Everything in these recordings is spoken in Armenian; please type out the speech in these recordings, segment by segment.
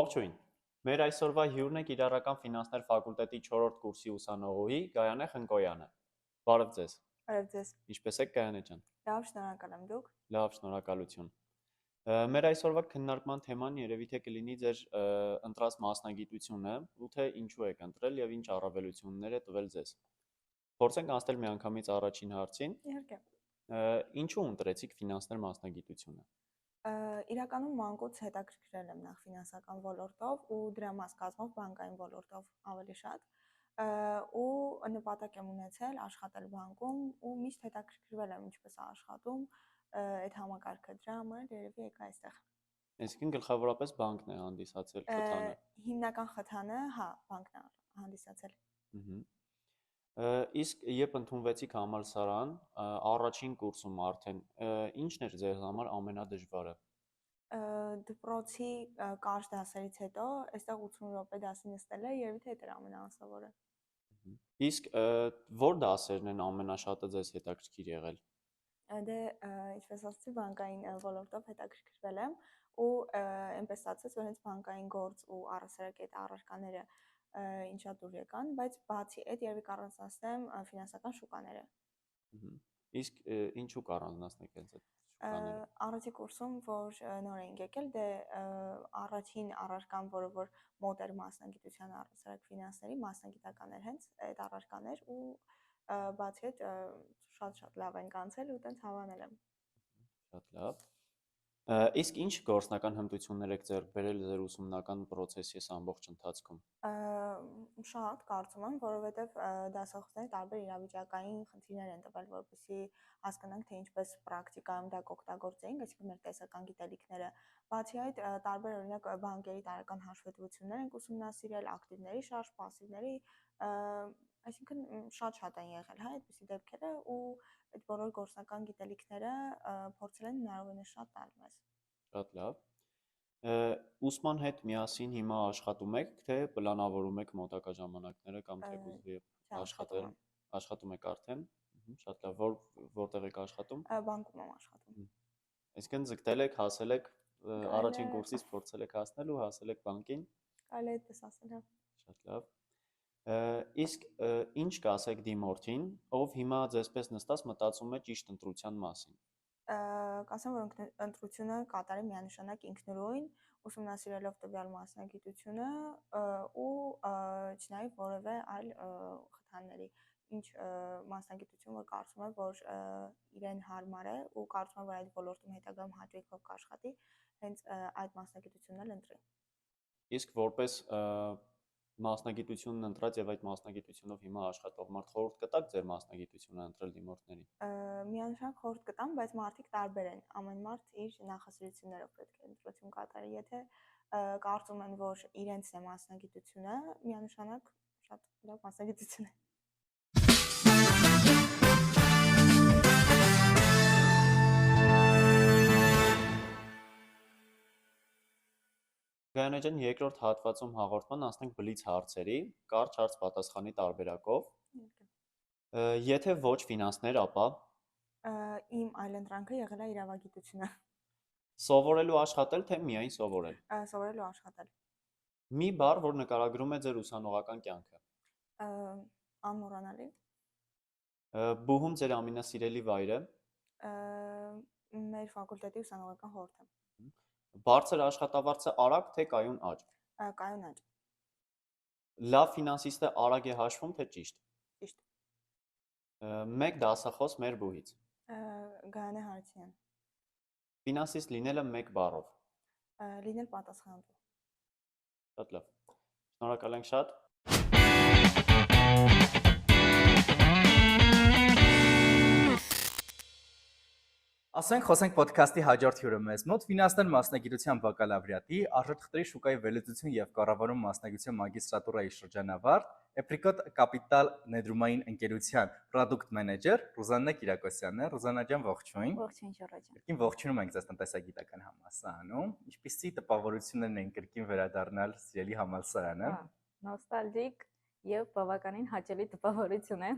Ողջույն։ Մեր այսօրվա հյուրն է Կիրառական ֆինանսներ ֆակուլտետի 4-րդ կուրսի ուսանողուհի Գայանե Խնկոյանը։ Բարև ձեզ։ Բարև ձեզ։ Ինչպե՞ս եք Գայանե ջան։ Լավ, շնորհակալ եմ, դուք։ Լավ, շնորհակալություն։ Մեր այսօրվա քննարկման թեման երևի թե կլինի ձեր ընտրած մասնագիտությունը, ու թե ինչու եք ընտրել եւ ինչ առավելություններ է տվել ձեզ։ Փորձենք անցնել միանգամից առաջին հարցին։ Իհարկե։ Ինչու ընտրեցիք ֆինանսներ մասնագիտությունը։ Իրականում մանկուց հետաքրքրել եմ նախ ֆինանսական ոլորտով ու դրա մաս կազմող բանկային ոլորտով ավելի շատ ու նպատակ եմ ունեցել աշխատել բանկում ու միշտ հետաքրքրվել եմ ինչպես է աշխատում այդ համակարգը, դրա համար երևի եկա այստեղ։ Այսինքն գլխավորապես բանկն է հանդիսացել խթանը։ Հիմնական խթանը, հա, բանկն է հանդիսացել։ Իսկ երբ ընդունվեցիք համալսարան, առաջին կուրսում արդեն, ինչն էր ձեզ համար ամենադժվարը։ Դպրոցի կարճ դասերից հետո այստեղ 80 րոպե դասի նստելը երևի թե դա էր ամենաանսովորը։ Իսկ որ դասերն են ամենաշատը ձեզ հետաքրքիր եղել։ Դե ինչպես ասացի, բանկային ոլորտով հետաքրքրվել եմ ու այնպես ստացվեց, որ հենց բանկային գործ ու առասարակ այդ առարկաները ինչա դուր եկան, բայց բացի այդ երևի կառանձնացնեմ ֆինանսական շուկաները։ Իսկ ինչու կառանձնացնեք հենց այդ շուկաները։ Առաջի կուրսում, որ նոր էինք եկել, դե առաջին առարկան, որը մոտ էր մասնագիտության առասարակ ֆինանսների, մասնագիտական էր հենց այդ առարկաներ ու բացի այդ շատ լավ ենք անցել ու տենց հավանել եմ։ Շատ լավ։ Իսկ ինչ գործնական հմտություններ եք ձեռք բերել ձեր ուսումնական process-ի ամբողջ ընթացքում։ Շատ կարծում եմ, որովհետև դասախոսները տարբեր իրավիճակային խնդիրներ են տվել, որպեսզի հասկանանք, թե ինչպես պրակտիկայում դա կօգտագործեինք, այսինքն մեր տեսական գիտելիքները։ Բացի այդ, տարբեր օրինակ բանկերի տարեկան հաշվետվություններ ենք ուսումնասիրել, ակտիվների շարժ, պասիվների, այսինքն շատ են եղել, հա, այդպիսի դեպքերը ու այդ բոլոր գործնական գիտելիքները փորձել են հնարավորինս շատ տալ մեզ։ Շատ լավ։ Ուսման հետ միասին հիմա աշխատում եք, թե պլանավորում եք մոտակա ժամանակները կամ թե կուզվի աշխատել, աշխատում եք արդեն։ Շատ լավ, որտեղ եք աշխատում։ Բանկում եմ աշխատում։ Այսինքն ձգտել եք, հասել եք առաջին կուրսից փորձել եք հասնել ու հասել եք բանկին։ Կարելի է այդպես ասել, հա։ Շատ լավ։ Իսկ ինչ կասեք դիմորդին, ով հիմա ձեզպես նստած մտածում է ճիշտ ընտրության մասին։ Կասեմ, որ ընտրությունը կատարի միանշանակ ինքնուրույն, ուսումնասիրելով տվյալ մասնագիտությունը ու չնայ որևէ այլ խթանների, ինչ մասնագիտություն, որ կարծում եմ, որ իրեն հարմար է ու կարծում եմ, որ այդ ոլորտում հետագայում հաճույքով կաշխատի, հենց այդ մասնագիտությունն էլ ընտրի։ Իսկ որպես մասնագիտությունն ընտրած եւ այդ մասնագիտությունով հիմա աշխատող մարդ խորհուրդ կտաք ձեր մասնագիտությունը ընտրել դիմորդներին։ Միանշանակ խորհուրդ կտամ, բայց մարդիկ տարբեր են։ Ամեն մարդ իր նախասիրություններով պետք է ընտրություն կատարի։ Եթե կարծում են, որ իրենց է մասնագիտությունը, միանշանակ շատ լավ մասնագիտություն է։ Գայանե ջան, երկրորդ հատվածում հաղորդման անցնենք բլից հարցերի, կարճ հարց պատասխանի տարբերակով։ Եթե ոչ ֆինանսներ, ապա իմ այլընտրանքը եղել է իրավագիտությունը։ Սովորելու աշխատել, թե միայն սովորել։ Սովորելու աշխատել։ Մի բառ, որ նկարագրում է ձեր ուսանողական կյանքը։ Անմոռանալի։ Բուհում ձեր ամենասիրելի վայրը։ Մեր ֆակուլտետի ուսանողական խորհուրդը։ Բարձր աշխատավարձը արագ, թե կայուն աճ։ Կայուն աճ։ Լավ ֆինանսիստը արագ է հաշվում, թե ճիշտ։ Ճիշտ։ Մեկ դասախոս մեր բուհից։ Գայանե Հարությունյան։ Ֆինանսիստ լինելը մեկ բառով։ Լինել պատասխանատու։ Շատ լավ։ Շնորհակալ ենք շատ։ Ասենք խոսենք ոդքասթի հաջորդ հյուրը մեզ մոտ ֆինանսներ մասնագիտության բակալավրիատի, արժեթղթերի շուկայի վերլուծություն եւ կառավարում մասնագիտության մագիստրատուրայի շրջանավարտ, Էպրիկոտ կապիտալ ներդրումային ընկերության պրոդուկտ մենեջեր Ռուզաննա Կիրակոսյանն է։ Ռուզաննա ջան, ողջույն։ Ողջույն, Ժորոջ ջան։ Կրկին ողջունում ենք ձեզ տնտեսագիտական համալսարանում։ Ինչպիսի տպավորություններն են կրկին վերադառնալ սիրելի համալսարանը։ Նոստալգիկ եւ բավականին հաճելի տպավորություն է,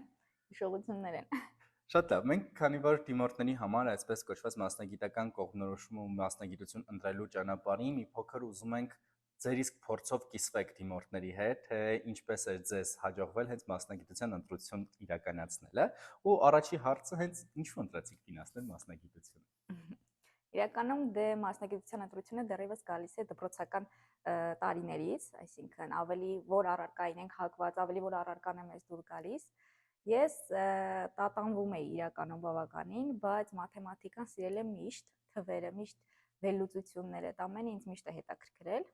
հիշողություններ են։ Շատ լավ, մենք քանի որ դիմորդների համար այսպես կոչված մասնագիտական կողմնորոշում ու մասնագիտություն ընտրելու ճանապարհին մի փոքր ուզում ենք ձեր իսկ փորձով կիսվեք դիմորդների հետ, թե ինչպես է ձեզ հաջողվել հենց մասնագիտության ընտրություն իրականացնելը, ու առաջի հարցը հենց ինչու ընտրեցիք ֆինանսներ մասնագիտությունը։ Իրականում դե մասնագիտության ընտրությունը դեռևս գալիս է դպրոցական տարիներից, այսինքն ավելի որ առարկային ենք հակված, ավելի որ առարկան է մեզ դուր գալիս։ Ես տատանվում էի իրականում բավականին, բայց մաթեմատիկան սիրել եմ միշտ, թվերը միշտ, վերլուծությունները, այդ ամենը ինձ միշտ է հետաքրքրել։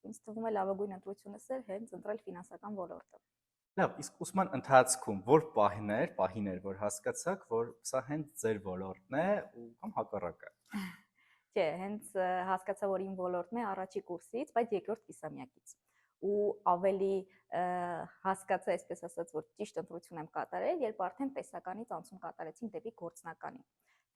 Ինձ թվում է լավագույն ընտրությունս էր հենց ընտրել ֆինանսական ոլորտը։ Լավ, իսկ ուսման ընթացքում որ պահիներ, որ հասկացաք, որ սա հենց ձեր ոլորտն է ու կամ հակառակը։ Չէ, հենց հասկացա, որ իմ ոլորտն է առաջի կուրսից, բայց երկրորդ կիսամյակից։ Ու ավելի հասկացա, այսպես ասած, որ ճիշտ ընտրություն եմ կատարել, երբ արդեն տեսականից անցում կատարեցինք դեպի գործնականին։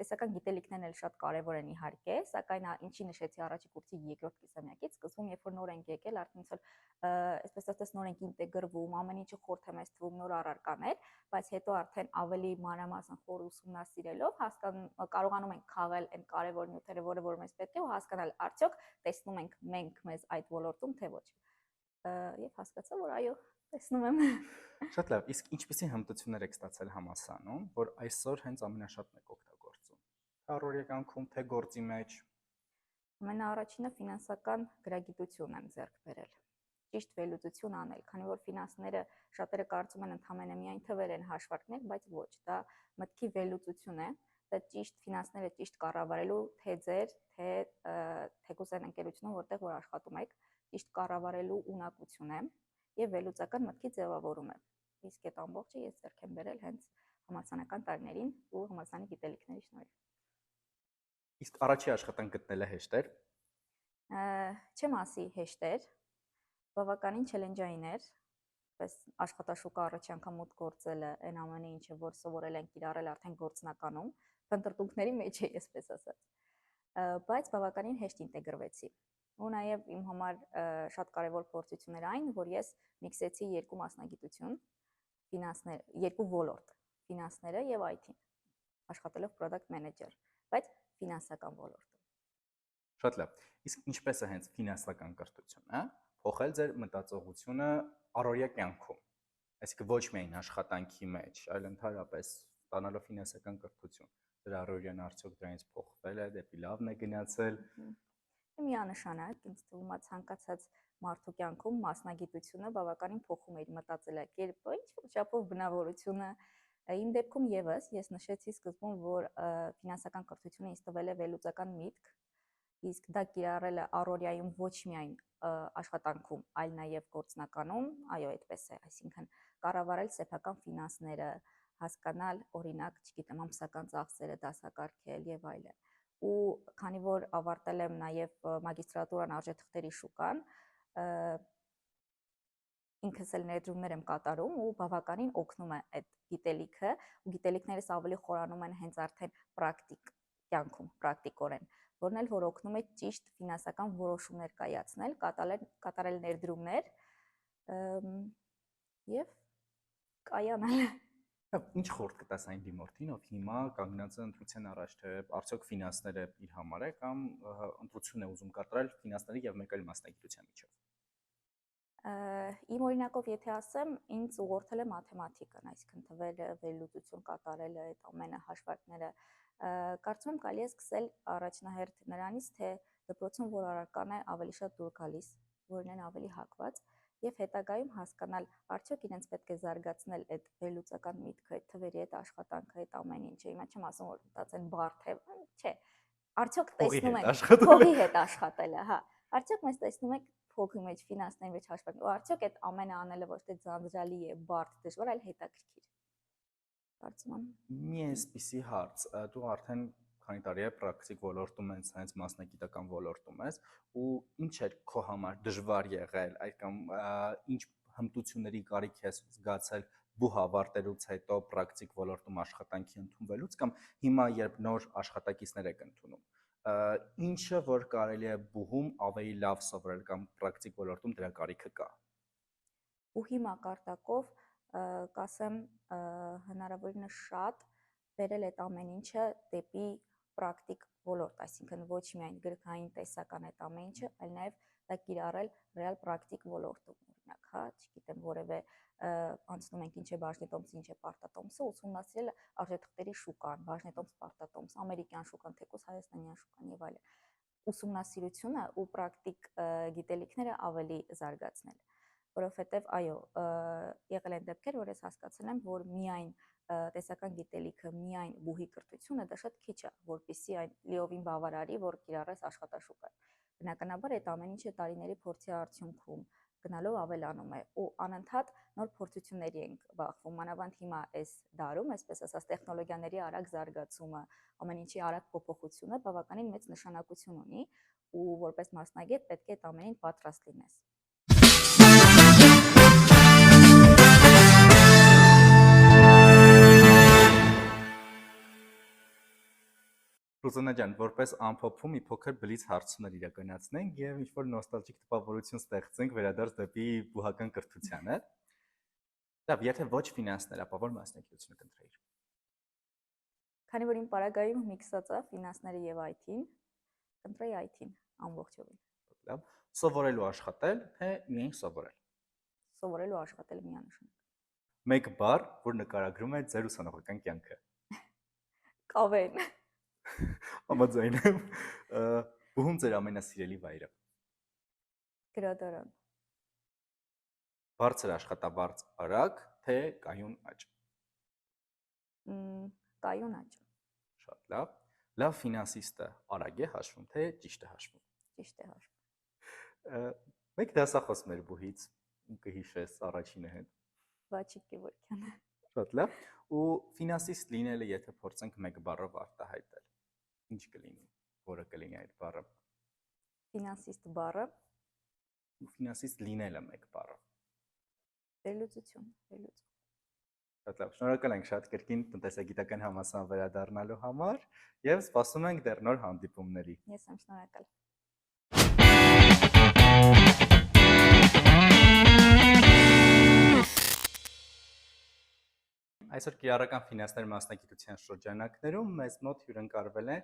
Տեսական գիտելիքներն էլ շատ կարևոր են իհարկե, սակայն ինչի նշեցի առաջի կուրսի երկրորդ կիսամյակից, սկզբում երբ որ նոր ենք եկել, արդեն այսօր այսպես ասած նոր ենք ինտեգրվում, ամեն ինչը խորթ է մեզ թվում նոր առարկաներ, բայց հետո արդեն ավելի մանրամասն խոր ուսումնասիրելով կարողանում ենք քաղել այն կարևոր նյութերը, որը որ մեզ պետք է ու հասկանալ արդյոք տեսնում ենք մենք մեզ այդ ոլորտում թե ոչ։ Եվ հասկացա, որ այո, տեսնում եմ։ Շատ լավ, իսկ ինչպիսի հմտություններ եք ստացել համալսանում, որ այսօր հենց ամենաշատն եք օգտագործում։ Թե առօրյա կյանքում, թե գործի մեջ։ Ամենաառաջինը ֆինանսական գրագիտություն եմ ձեռք բերել։ Ճիշտ վերլուծություն անել, քանի որ ֆինանսները շատերը կարծում են ընդհանրապես միայն թվեր են, հաշվարկներ, բայց ոչ, դա մտքի վերլուծություն է։ Դա ճիշտ ֆինանսները ճիշտ կառավարելու թե ձեր, թե թեկուզ այն ընկերությունում, որտեղ որ աշխատում եք, ճիշտ կառավարելու ունակություն է եւ վերլուծական մտքի ձևավորում է։ Իսկ այդ ամբողջը ես ձեռք եմ բերել հենց համալսարանական տարիներին ու համալսարանի գիտելիքների շնորհիվ։ Իսկ առաջի աշխատանք գտնելը հեշտ էր։ Չեմ ասի հեշտ էր, բավականին չելենջային էր, պես աշխատաշուկա առաջի անգամ մուտք գործելը, այն ամենը ինչը որ սովորել ենք կիրառել արդեն գործնականում, փնտրտուքների մեջ է, այսպես ասած։ Բայց բավականին հեշտ ինտեգրվեցի։ Ու նաև իմ համար շատ կարևոր փորձություն էր այն, որ ես միքսեցի երկու մասնագիտություն, երկու ոլորտ, ֆինանսները եւ IT-ն, աշխատելով product manager, բայց ֆինանսական ոլորտում։ Շատ լավ։ Իսկ ինչպես է հենց ֆինանսական կրթությունը փոխել ձեր մտածողությունը առօրյա կյանքում։ Այսինքն ոչ միայն աշխատանքի մեջ, այլ ընդհանրապես ստանալով ֆինանսական կրթություն։ Ձեր առօրյան արդյոք դրանից փոխվել է, դեպի լավն է գնացել։ Միանշանակ, ինձ թվում է ցանկացած մարդու կյանքում մասնագիտությունը բավականին փոխում է իր մտածելակերպը, ինչ-որ չափով բնավորությունը։ Իմ դեպքում եւս ես նշեցի սկզբում, որ ֆինանսական կրթությունը ինձ տվել է վերլուծական միտք, իսկ դա կիրառելը առօրյայում ոչ միայն աշխատանքում, այլ նաև գործնականում, այո, այդպես է, այսինքն կառավարել սեփական ֆինանսները, հասկանալ, օրինակ, չգիտեմ, ամսական ծախսերը դասակարգել եւ այլն։ Ու քանի որ ավարտել եմ նաև մագիստրատուրան արժեթղթերի շուկան, ինքս էլ ներդրումներ եմ կատարում ու բավականին օգնում է այդ գիտելիքը, ու գիտելիքներս ավելի խորանում են հենց արդեն պրակտիկ կյանքում, պրակտիկորեն, որն էլ որ օգնում է ճիշտ ֆինանսական որոշումներ կայացնել, կատարել ներդրումներ եւ կայանալ։ Ինչ խորհուրդ կտաս այն դիմորդին, ով հիմա կանգնած է ընտրության առաջ, թե արդյոք ֆինանսները իր համար է կամ ընտրություն է ուզում կատարել ֆինանսների եւ մեկ այլ մասնագիտության միջև։ Իմ օրինակով եթե ասեմ, ինձ ուղղորդել է մաթեմատիկան, այսինքն թվերը, վերլուծություն կատարելը, այդ ամենը հաշվարկները, կարծում եմ կարելի է սկսել առաջնահերթ նրանից, թե դպրոցում որ առարական է ավելի շատ դուր գալիս, որն են ավելի հակված, եւ հետագայում հասկանալ արդյոք իրենց պետք է զարգացնել այդ վերլուծական միտքը, այդ թվերի հետ աշխատանքը, այդ ամեն ինչը։ Հիմա չեմ ասում որ մտածեն բարդ է, չէ։ Արդյոք տեսնում եք փողի հետ աշխատելը, հա։ Արդյոք մեզ տեսնում եք փողի մեջ ֆինանսների մեջ հաշվարկել, ու արդյոք այդ ամենը անելը ոչ թե ձանձրալի է, բարդ, դժվար, այլ հետաքրքիր։ Կարծում եմ։ Մի այսպիսի հարց, դու արդեն քանի տարի է պրակտիկ ոլորտում ես, հենց մասնագիտական ոլորտում ես, ու ինչ էր քո համար դժվար եղել, այդ կամ ինչ հմտությունների կարիք ես զգացել բուհ ավարտելուց հետո պրակտիկ ոլորտում աշխատանքի ընդունվելուց կամ հիմա երբ նոր աշխատակիցներ եք ընդունում, ինչը որ կարելի է բուհում ավելի լավ սովորել կամ պրակտիկ ոլորտում դրա կարիքը կա։ Բուհի մակարդակով կասեմ հնարավորինս շատ բերել այդ ամեն ինչը դեպի պրակտիկ ոլորտ, այսինքն ոչ միայն գրքային տեսական այդ ամեն ինչը, այլ նաև դա կիրառել ռեալ պրակտիկ ոլորտում, օրինակ, հա, չգիտեմ, որևէ անցնում ենք ինչ է բաժնետոմսը, ինչ է պարտատոմսը, ուսումնասիրել արժեթղթերի շուկան, բաժնետոմս, պարտատոմս, ամերիկյան շուկան, թեկուզ հայաստանյան շուկան եւ այլն։ Ուսումնասիրությունը ու պրակտիկ գիտելիքները ավելի զարգացնել, որովհետեւ այո, եղել են դեպքեր, որ ես հասկացել եմ, որ միայն տեսական գիտելիքը, միայն բուհի կրթությունը դա շատ քիչ է, որպեսզի այն լիովին բավարարի, որ կիրառես աշխատաշուկայում։ Բնականաբար այդ ամեն ինչը տարիների փորձի արդյունքում գնալով ավելանում է ու անընդհատ նոր փորձությունների ենք բախվում, մանավանդ հիմա այս դարում, այսպես ասած, տեխնոլոգիաների արագ զարգացումը, ամեն ինչի արագ փոփոխությունը բավականին մեծ նշանակություն ունի ու որպես մասնագետ պետք է այդ ամենին պատրաստ լինես։ Ռուզաննա ջան, որպես ամփոփում մի փոքր բլից հարցումներ իրականացնենք եւ ինչ-որ նոստալգիկ տպավորություն ստեղծենք վերադարձ դեպի բուհական կրթությանը։ Լավ, եթե ոչ ֆինանսներ, ապա որ մասնագիտությունը կընտրեիր։ Քանի որ իմ պարագայում միքսած է ֆինանսները եւ IT-ն, կընտրեի IT-ն ամբողջովին։ Լավ, սովորելու աշխատել, թե միայն սովորել։ Սովորելու աշխատել միանշանակ։ Մեկ բառ, որ նկարագրում է ձեր ուսանողական կյանքը։ Կավեն։ Համաձայն եմ։ Բուհում ձեր ամենասիրելի վայրը։ Գրադարան։ Բարձր աշխատաբարձ արագ, թե կայուն աճ։ Կայուն աճ։ Շատ լավ։ Լավ ֆինանսիստը արագ է հաշվում, թե ճիշտ է հաշվում։ Ճիշտ է հաշվում։ Մեկ դասախոս մեր բուհից կհիշես առաջինը հետ։ Վաչիկ Գևորգյանը։ Շատ լավ։ Ու ֆինանսիստ լինելը, եթե փորձենք մեկ բառով արտահայտել, ինչ կլինի, որը կլինի այդ բառը։ Ֆինանսիստ բառը։ Ու ֆինանսիստ լինելը մեկ բառով։ Վերլուծություն։ Շատ լավ, շնորհակալ ենք շատ կրկին տնտեսագիտական համալսարան վերադառնալու համար եւ սպասում ենք դեռ նոր հանդիպումների։ Ես եմ շնորհակալ։ Այսօր կիրառական ֆինանսներ մասնագիտության շրջանակներում մեզ մոտ հյուրընկալվել է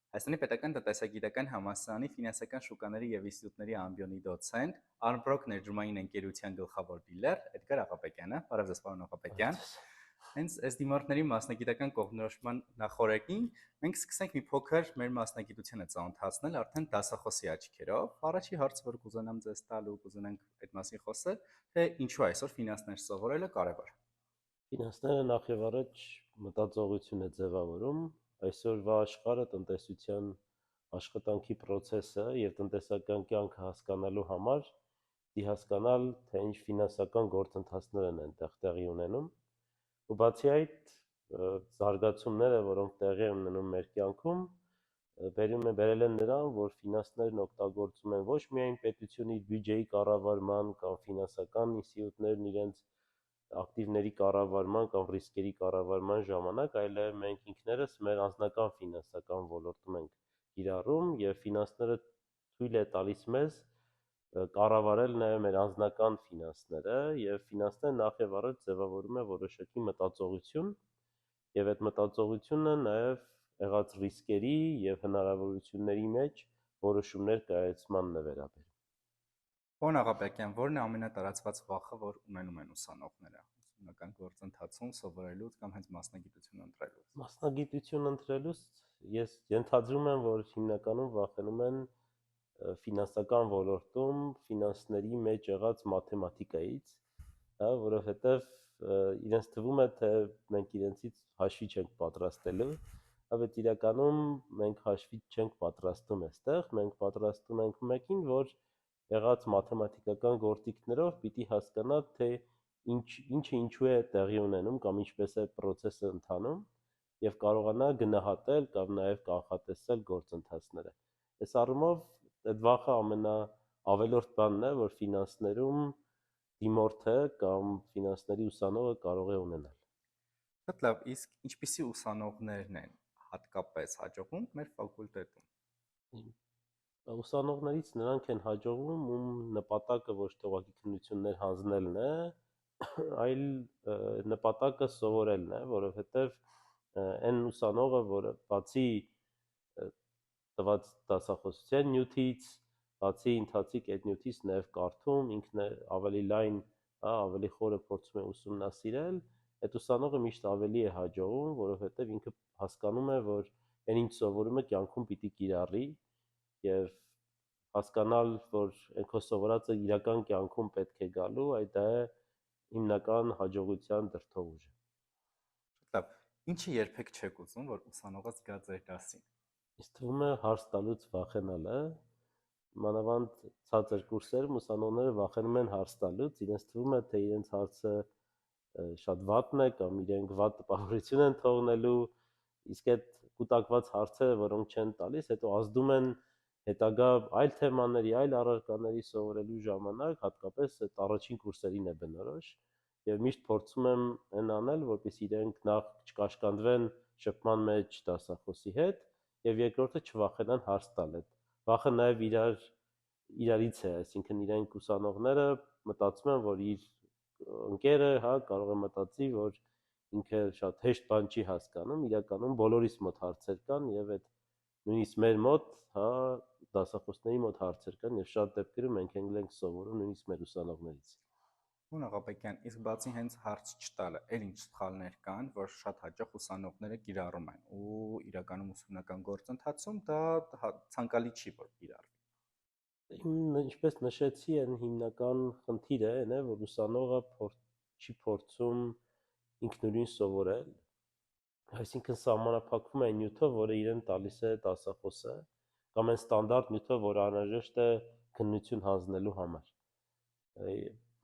Հայաստանի Պետական տնտեսագիտական համալսարանի ֆինանսական շուկաների եւ ինստիտուտների ամբիոնի դոցենտ, Armbrok ներդրումային ընկերության գլխավոր դիլեր Էդգար Աղաբեկյանը։ Բարև ձեզ, պարոն Աղաբեկյան։ Հենց այս դիմորդների մասնագիտական կողմնորոշման նախորեկին մենք սկսենք մի փոքր մեր մասնագիտությունը ծանոթացնել արդեն դասախոսի աչքերով։ Առաջի հարցը, որ կուզենամ ձեզ տալ ու կուզենանք այդ մասին խոսել, թե ինչու այսօր ֆինանսներ սովորելը կարևոր է։ Ֆինանսները նախ եւ առաջ մտածողություն է ձևավորում, այսօրվա աշխարհը տնտեսության աշխատանքի process-ը եւ տնտեսական կյանքը հասկանալու համար դի հասկանալ, թե ինչ ֆինանսական գործընթացներ են այնտեղ տեղի ունենում։ Ու բացի այդ, զարգացումները, որոնք տեղի են ունենում մեր կյանքում, բերել են նրան, որ ֆինանսներն օգտագործում են ոչ միայն պետությունի բյուջեի կառավարման կամ ֆինանսական ինստիտուտներն իրենց ակտիվների կառավարման կամ ռիսկերի կառավարման ժամանակ, այլև մենք ինքներս մեր անձնական ֆինանսական ոլորտում ենք կիրառում եւ ֆինանսները թույլ է տալիս մեզ կառավարել նաեւ մեր անձնական ֆինանսները եւ ֆինանսները նախ եւ առաջ ձևավորում է որոշակի մտածողություն եւ այդ մտածողությունը նաեւ եղած ռիսկերի եւ հնարավորությունների մեջ որոշումներ կայացմանն է վերաբերում։ Պարոն Աղաբեկյան, որն է ամենատարածված վախը, որ ունենում են ուսանողները ուսումնական գործընթացում սովորելուց կամ հենց մասնագիտություն ընտրելուց։ Մասնագիտություն ընտրելուց ես ենթադրում եմ, որ հիմնականում վախենում են ֆինանսական ոլորտում ֆինանսների մեջ եղած մաթեմատիկայից, հա, որովհետև իրենց թվում է, թե մենք իրենցից հաշվի չենք պատրաստելու, բայց իրականում մենք հաշվի չենք պատրաստում այստեղ, մենք պատրաստում ենք մեկին, որ եղած մաթեմատիկական գործիքներով պիտի հասկանա, թե ինչը ինչու է տեղի ունենում կամ ինչպես է process-ը ընթանում եւ կարողանա գնահատել կամ նաեւ կանխատեսել գործընթացները։ Այս առումով այդ վախը ամենաավելորդ բանն է, որ ֆինանսներում դիմորդը կամ ֆինանսների ուսանողը կարող է ունենալ։ Շատ լավ, իսկ ինչպիսի ուսանողներն են հատկապես հաջողում մեր ֆակուլտետում։ Ուսանողներից նրանք են հաջողում, ում նպատակը ոչ թե ուղղակի քննություններ հանձնելն է, այլ նպատակը սովորելն է, որովհետև այն ուսանողը, որը բացի տված դասախոսության նյութից, բացի ընթացիկ հետնյութից նաև կարդում, ինքն է ավելի լայն, հա, ավելի խորը փորձում է ուսումնասիրել, այդ ուսանողը միշտ ավելի է հաջողում, որովհետև ինքը հասկանում է, որ այն ինչ սովորում է կյանքում պիտի կիրառի եւ հասկանալ, որ այն քո սովորածը իրական կյանքում պետք է գալու, այդ դա է հիմնական հաջողության դրդովուժը։ Լավ, ինչի երբեք չեք ուզում, որ ուսանողը զգա ձեր դասին։ Ինձ թվում է հարց տալուց վախենալը, մանավանդ ցածր կուրսերում ուսանողները վախենում են հարց տալուց, իրենց թվում է, թե իրենց հարցը շատ վատն է կամ իրենք վատ տպավորություն են թողնելու, իսկ այդ կուտակված հարցերը, որոնք չեն տալիս, հետո ազդում են հետագա այլ թեմաների, այլ առարկաների սովորելու ժամանակ, հատկապես այդ առաջին կուրսերին է բնորոշ, եւ միշտ փորձում եմ այն անել, որպեսզի իրենք նախ չկաշկանդվեն շփման մեջ դասախոսի հետ եւ երկրորդը չվախենան հարց տալ։ Այդ վախը նաեւ իրարից է, այսինքն իրենք ուսանողները մտածում են, որ իր ընկերը, հա, կարող է մտածի, որ ինքը շատ հեշտ բան չի հասկանում, իրականում բոլորիս մոտ հարցեր կան եւ այդ նույնիսկ մեր մոտ, հա, դասախոսների մոտ հարցեր կան եւ շատ դեպքերում մենք ենք սովորում նույնիսկ մեր ուսանողներից։ Ու Աղաբեկյան, իսկ բացի հենց հարց չտալը, այլ ինչ սխալներ կան, որ շատ հաճախ ուսանողները կիրառում են ու իրականում ուսումնական գործընթացում դա ցանկալի չի, որ կիրառվի։ Ինչպես նշեցի, այն հիմնական խնդիրը այն է, որ ուսանողը չի փորձում ինքնուրույն սովորել, այսինքն սահմանափակվում է նյութով, որը իրեն տալիս է դասախոսը, կամ այն ստանդարտ նյութով, որը անհրաժեշտ է քննություն հանձնելու համար։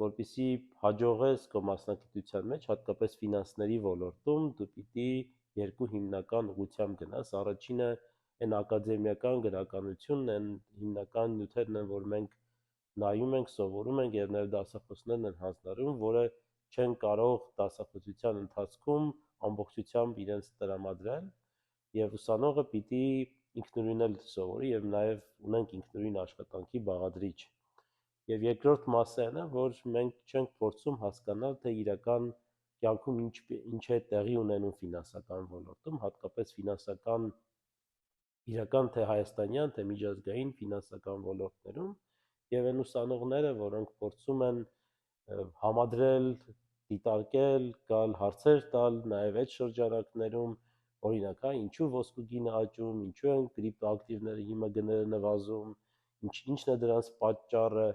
Որպեսզի հաջողես քո մասնագիտության մեջ, հատկապես ֆինանսների ոլորտում, դու պիտի երկու հիմնական ուղղությամբ գնաս։ Առաջինը այն ակադեմիական գրականությունն, այն հիմնական նյութերն են, որ մենք նայում ենք, սովորում ենք եւ նաեւ դասախոսներն են հանձնարարում, որը չեն կարող դասախոսության ընթացքում ամբողջությամբ իրենց տրամադրել եւ ուսանողը պիտի ինքնուրույն սովորի եւ նաեւ ունենք ինքնուրույն աշխատանքի բաղադրիչ։ Եվ երկրորդ մասը այն է, որ մենք չենք փորձում հասկանալ, թե իրական կյանքում ինչ է տեղի ունենում ֆինանսական ոլորտում, հատկապես ֆինանսական իրական թե հայաստանյան, թե միջազգային ֆինանսական ոլորտներում, եւ այն ուսանողները, որոնք փորձում են համադրել, դիտարկել, գալ հարցեր տալ, նաեւ այդ շրջանակներում, օրինակ, հա, ինչու ոսկու գինը աճում, ինչու են կրիպտոակտիվների հիմա գները նվազում, ինչն է դրանց պատճառը,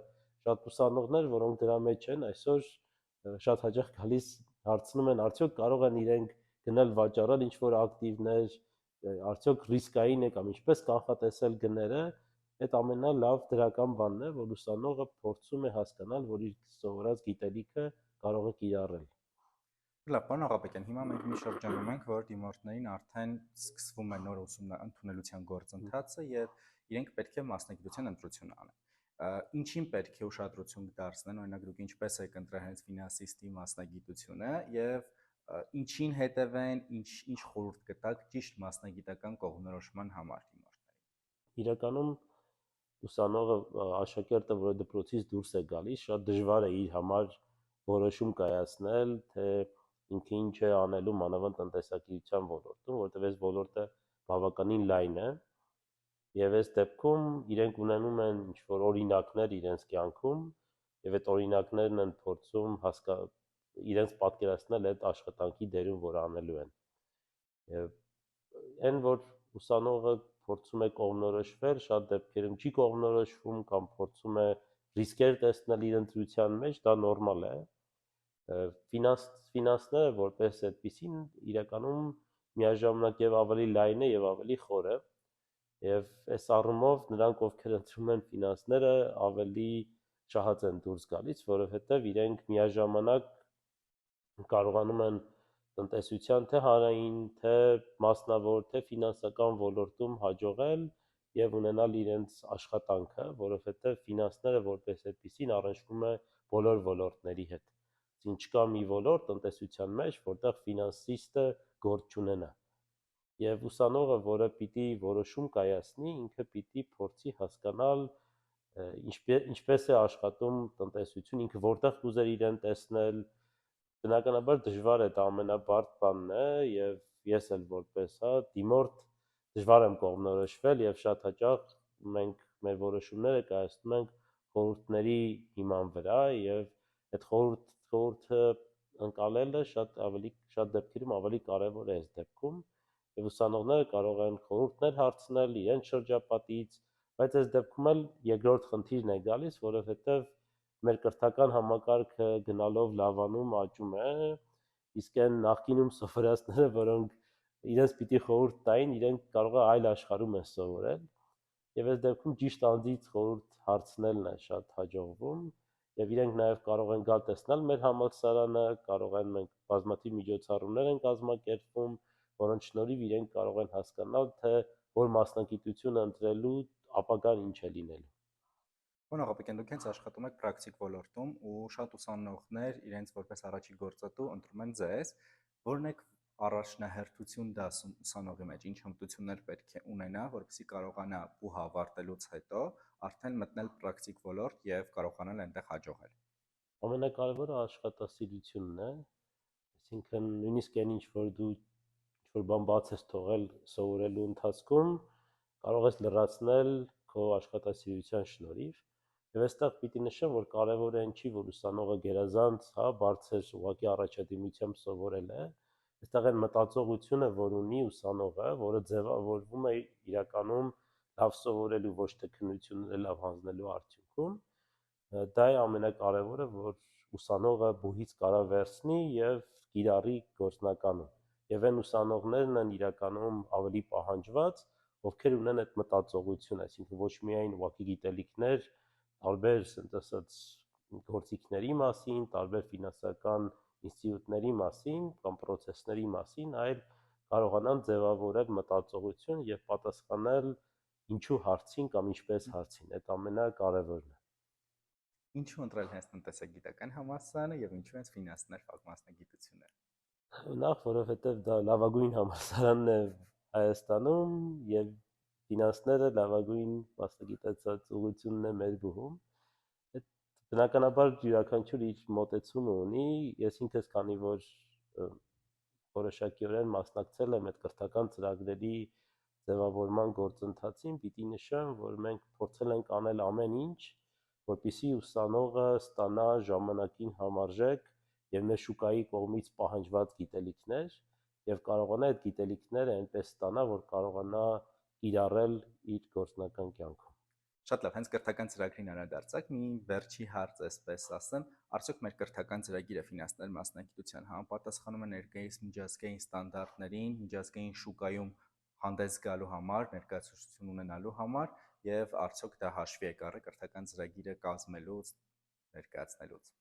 շատ ուսանողներ, որոնք դրա մեջ են, այսօր շատ հաճախ գալիս հարցնում են, արդյոք կարող են իրենք գնել վաճառել ինչ-որ ակտիվներ, արդյոք ռիսկային է կամ ինչպես կանխատեսել գները, այդ ամենալավ դրական բանն է, որ ուսանողը փորձում է հասկանալ, որ իր սովորած գիտելիքը կարող է կիրառել։ Լավ, պարոն Աղաբեկյան, հիմա մենք մի շրջանում ենք, որ դիմորդներին արդեն սկսվում է նոր ընդունելության գործընթացը եւ իրենք պետք է մասնագիտության ընտրություն անեն։ Ինչին պետք է ուշադրություն դարձնեն, օրինակ դուք ինչպես եք ընտրել հենց ֆինանսիստի մասնագիտությունը եւ ինչին հետևեն, ինչ խորհուրդ կտաք ճիշտ մասնագիտական կողմնորոշման համար դիմորդներին։ Իրականում ուսանողը, աշակերտը, որը դպրոցից դուրս է գալիս, շատ դժվար է իր համար որոշում կայացնել, թե ինքը ինչ է անելու մանավանդ տնտեսագիտության ոլորտում, որտեղ այս ոլորտը բավականին լայն է, եւ այս դեպքում իրենք ունենում են ինչ-որ օրինակներ իրենց կյանքում, եւ այդ օրինակներն են փորձում իրենց պատկերացնել այդ աշխատանքի դերում, որ անելու են։ Եվ այն, որ ուսանողը փորձում է կողմնորոշվել, շատ դեպքերում չի կողմնորոշվում կամ փորձում է ռիսկեր տեսնել իր ընտրության մեջ, դա նորմալ է։ Ֆինանսները որպես այդպեսին իրականում միաժամանակ եւ ավելի լայն է եւ ավելի խոր է, եւ այս առումով նրանք, ովքեր ընտրում են ֆինանսները, ավելի շահած են դուրս գալիս, որովհետեւ իրենք միաժամանակ կարողանում են տնտեսության թե հանրային, թե մասնավոր, թե ֆինանսական ոլորտում հաջողել եւ ունենալ իրենց աշխատանքը, որովհետեւ ֆինանսները որպես այդպեսին առնչվում է բոլոր ոլորտների հետ։ Այսինքն չկա մի ոլորտ տնտեսության մեջ, որտեղ ֆինանսիստը գործ չունենա։ Եվ ուսանողը, որը պիտի որոշում կայացնի, ինքը պիտի փորձի հասկանալ ինչպես է աշխատում տնտեսություն, ինքը որտեղ կուզեր իրեն տեսնել։ Բնականաբար դժվար է, դա ամենաբարդ բանն է, եւ ես էլ որպես, հա, դիմորդ դժվար եմ կողմնորոշվել եւ շատ հաճախ մենք մեր որոշումները կայացնում ենք խորհուրդների հիման վրա եւ այդ խորհուրդը ընկալելը շատ դեպքերում ավելի կարևոր է այս դեպքում եւ ուսանողները կարող են խորհուրդներ հարցնել իրենց շրջապատից, բայց այս դեպքում էլ երկրորդ խնդիրն է գալիս, որովհետեւ մեր կրթական համակարգը գնալով լավանում աճում է, իսկ այն նախկինում սովորածները, որոնք իրենց պիտի խորհուրդ տային, իրենք կարող է այլ աշխարհում են սովորել, եւ այս դեպքում ճիշտ անձից խորհուրդ հարցնելն է շատ հաջողվում, եւ իրենք նաեւ կարող են գալ տեսնել մեր համալսարանը, կարող են մենք բազմաթիվ միջոցառումներ են կազմակերպվում, որոնց շնորհիվ իրենք կարող են հասկանալ, թե որ մասնագիտությունը ընտրելու ապագան ինչ է լինելու։ Պարոն Աղաբեկյան, դուք հենց աշխատում եք պրակտիկ ոլորտում ու շատ ուսանողներ իրենց որպես առաջի գործատու ընտրում են ձեզ, որն եք առաջնահերթություն դասում ուսանողի մեջ, ինչ հմտություններ պետք է ունենա, որպեսզի կարողանա բուհ ավարտելուց հետո արդեն մտնել պրակտիկ ոլորտ եւ կարողանալ այնտեղ հաջողել։ Ամենակարևորը աշխատասիրությունն է, այսինքն նույնիսկ այն ինչ որ դու ինչ-որ բան բաց ես թողել սովորելու ընթացքում, կարող ես լրացնել քո աշխատասիրության շնորհիվ, եւ այստեղ պիտի նշեմ, որ կարևորը այն չի, որ ուսանողը գերազանց, բարձր ուղղակի առաջադիմությամբ սովորել է, այստեղ այն մտածողությունը, որ ունի ուսանողը, որը ձևավորվում է իրականում լավ սովորելու, ոչ թե քննությունները լավ հանձնելու արդյունքում, դա է ամենակարևորը, որ ուսանողը բուհից կարա վերցնի եւ կիրառի գործնականում։ Եվ այն ուսանողներն են իրականում ավելի պահանջված, ովքեր ունեն այդ մտածողությունը, այսինքն ոչ միայն ուղղակի գիտելիքներ, տարբեր ասած գործիքների մասին, տարբեր ֆինանսական ինստիտուտների մասին կամ process-ների մասին, այլ կարողանան ձևավորել մտածողություն եւ պատասխանել ինչու հարցին կամ ինչպես հարցին։ Այդ ամենակարևորն է։ Ինչու ընտրել հենց տնտեսագիտական համալսարանը եւ ինչու հենց ֆինանսներ ֆակմասնագիտությունը։ Նախ, որովհետեւ դա լավագույն համալսարանն է Հայաստանում եւ ֆինանսները լավագույն մասնագիտացած ուղղությունն է մեր բուհում։ Այդ բնականաբար յուրաքանչյուր իր մոտեցումը ունի, ես ինքս քանի որ որոշակիորեն մասնակցել եմ այդ կրթական ծրագրերի ձևավորման գործընթացին, պիտի նշեմ, որ մենք փորձել ենք անել ամեն ինչ, որպեսզի ուսանողը ստանա ժամանակին համարժեք եւ մեր շուկայի կողմից պահանջված գիտելիքներ եւ կարողանա այդ գիտելիքները այնպես ստանա, որ կարողանա կիրառել իր գործնական կյանքում։ Շատ լավ, հենց կրթական ծրագրին անդրադարձակ, մի վերջի հարց էսպես ասեմ, արդյոք մեր կրթական ծրագիրը ֆինանսներ մասնագիտության համապատասխանում է ներկայիս միջազգային ստանդարտներին, միջազգային շուկայում հանդես գալու համար, ներկայացուցիչություն ունենալու համար եւ արդյոք դա հաշվի է առել կրթական ծրագիրը կազմելուց, ներկայացնելուց։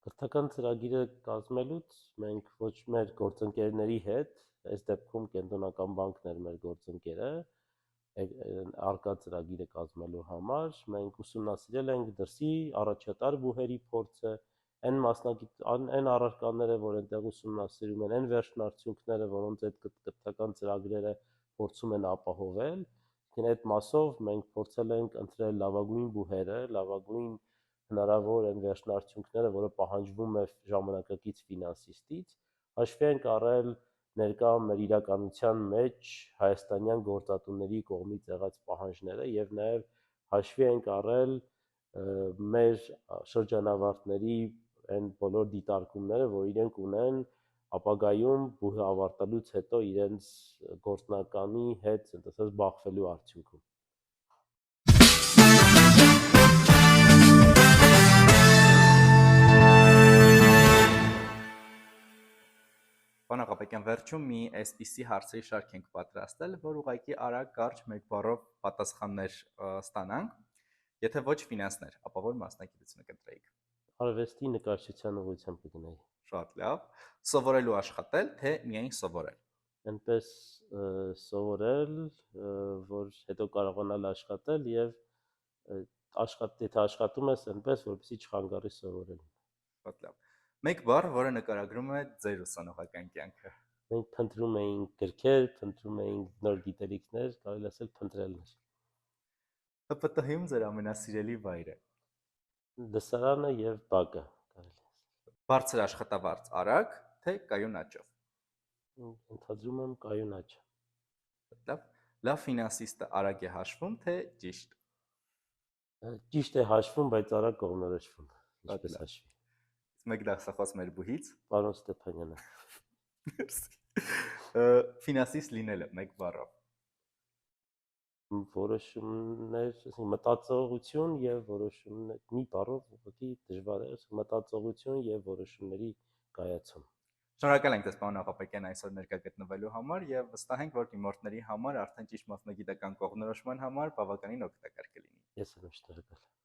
Կրթական ծրագիրը կազմելուց մենք ոչ մեր գործընկերների հետ, այս դեպքում Կենտրոնական բանկն էր մեր գործընկերը, արկա ծրագիրը կազմելու համար մենք ուսումնասիրել ենք դրսի առաջատար բուհերի փորձը, այն առարկաները, որ այնտեղ ուսումնասիրում են, այն վերջնարդյունքները, որոնց այդ կրթական ծրագրերը փորձում են ապահովել, այդ մասով մենք փորձել ենք ընտրել լավագույն բուհերը, լավագույն հնարավոր են վերջնարդյունքները, որը պահանջվում է ժամանակակից ֆինանսիստից, հաշվի ենք առել ներկա մեր իրականության մեջ հայաստանյան գործատուների կողմից եղած պահանջները եւ նաեւ հաշվի ենք առել մեր շրջանավարտների այն բոլոր դիտարկումները, որ իրենք ունեն ապագայում բուհը ավարտելուց հետո իրենց գործնականի հետ ասած բախվելու արդյունքում։ Պարոն Աղաբեկյան, վերջում մի այսպիսի հարցերի շարք ենք պատրաստել, որ ուղղակի արագ կարճ մեկ բառով պատասխաններ ստանանք։ Եթե ոչ ֆինանսներ, ապա որ մասնագիտությունը կընտրեիք։ Արվեստի նկարչության ուղղությամբ կգնայի։ Շատ լավ։ Սովորելու աշխատել, թե միայն սովորել։ Այնպես սովորել, որ հետո կարողանալ աշխատել եւ եթե աշխատում ես այնպես, որպեսզի չխանգարի սովորելուն։ Շատ լավ։ Մեկ բառ, որը նկարագրում է ձեր ուսանողական կյանքը։ Մենք փնտրում էինք գրքեր, փնտրում էինք նոր գիտելիքներ, կարելի ասել փնտրելներ։ ՀՊՏ-հում ձեր ամենասիրելի վայրը։ Դասարանը եւ բակը, կարելի ասել։ Բարձր աշխատավարձ արագ, թե կայուն աճով։ Ընթադրում եմ կայուն աճ։ Լավ։ Լավ ֆինանսիստը արագ է հաշվում, թե ճիշտ։ Ճիշտ է հաշվում, բայց արագ կողմնորոշվում, ինչպես լավ։ հաշվի։ Իսկ մեկ դասախոս մեր բուհից։ Պարոն Ստեփանյանը, Ֆինանսիստ լինելը մեկ բառով։ որոշումներ, ասենք մտածողություն եւ որոշումներ, մի բառով ուղղակի դժվար է, ասենք մտածողություն եւ որոշումների կայացում։ Շնորհակալ ենք ձեզ պարոն Աղաբեկյան այսօր ներկա գտնվելու համար եւ վստահ ենք, որ դիմորդների համար արդեն ճիշտ մասնագիտական կողմնորոշման համար բավականին օգտակար կլինի։ Ես եմ շնորհակալ։